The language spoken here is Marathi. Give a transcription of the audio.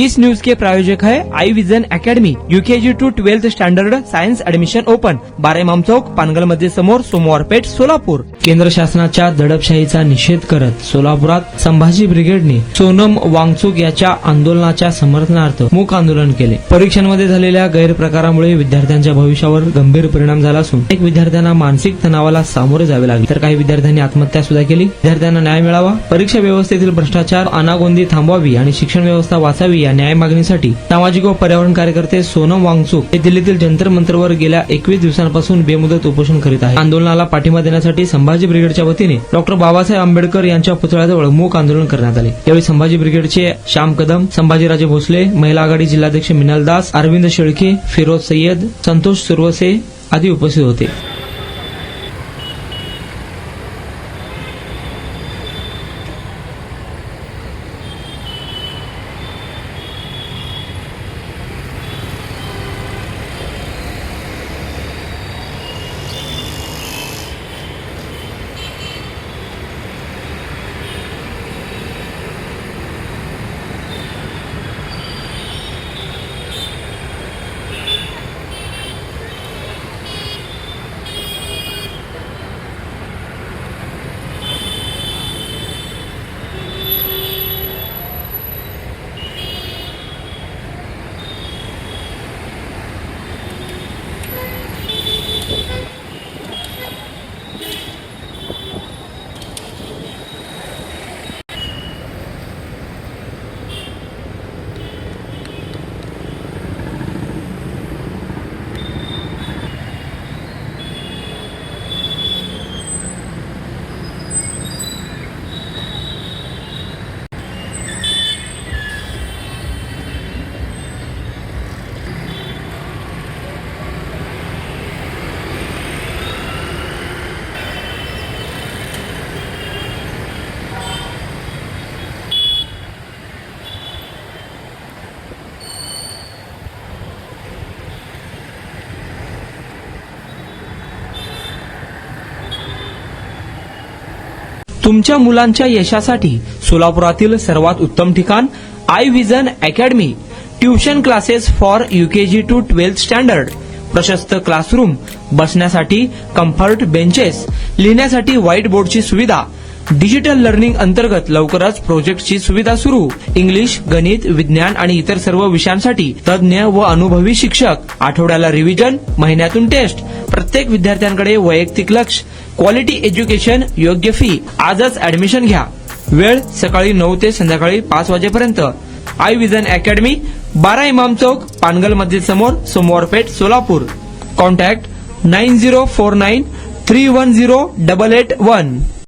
इस न्यूज के प्रायोजक है Aai Vision Academy, UKG to 12th standard science admission open, 12 Imam Chowk, Pangal मध्ये समोर, सोमवार पेठ, सोलापूर। केंद्र शासनाच्या दडपशाहीचा निषेध करत सोलापुरात संभाजी ब्रिगेडने सोनम वांगचुक याच्या आंदोलनाच्या समर्थनार्थ मूक आंदोलन केले। परीक्षांमध्ये झालेल्या गैरप्रकारामुळे विद्यार्थ्यांच्या भविष्यावर गंभीर परिणाम झाला असून अनेक विद्यार्थ्यांना मानसिक तणावाला सामोरे जावे लागले, तर काही विद्यार्थ्यांनी आत्महत्या सुद्धा केली। विद्यार्थ्यांना न्याय मिळावा, परीक्षा व्यवस्थेतील भ्रष्टाचार, अनागोंदी थांबवावी आणि शिक्षण व्यवस्था वाचावी या न्याय मागणीसाठी सामाजिक व पर्यावरण कार्यकर्ते सोनम वांगचुक हे दिल्लीतील जंतर मंतरवर गेल्या 21 दिवसांपासून बेमुदत उपोषण करीत आहेत। आंदोलनाला पाठिंबा देण्यासाठी संभाजी ब्रिगेडच्या वतीने डॉक्टर बाबासाहेब आंबेडकर यांच्या पुतळ्याजवळ मूक आंदोलन करण्यात आले। यावेळी संभाजी ब्रिगेडचे श्याम कदम, संभाजीराजे भोसले, महिला आघाडी जिल्हाध्यक्ष मिनल दास, अरविंद शेळके, फिरोज सय्यद, संतोष सुरवसे आदी उपस्थित होते। तुमच्या मुलांच्या यशासाठी सोलापुरातील सर्वात उत्तम ठिकाण Aai Vision Academy, tuition classes for UKG to 12th standard, प्रशस्त क्लासरूम, बसण्यासाठी कम्फर्ट बेंचेस, लिहिण्यासाठी व्हाईट बोर्डची सुविधा, डिजिटल लर्निंग अंतर्गत लवकरच प्रोजेक्टची सुविधा सुरू, इंग्लिश, गणित, विज्ञान आणि इतर सर्व विषयांसाठी तज्ञ व अनुभवी शिक्षक, आठवड्याला रिव्हिजन, महिन्यातून टेस्ट, प्रत्येक विद्यार्थ्यांकडे वैयक्तिक लक्ष, क्वालिटी एज्युकेशन, योग्य फी। आजच ऍडमिशन घ्या। वेळ सकाळी 9 ते संध्याकाळी 5 वाजेपर्यंत। आई विजन अकॅडमी, 12 इमाम चौक, पानगल मस्जिद समोर, सोमवार पेठ, सोलापूर। कॉन्टॅक्ट 9049310881।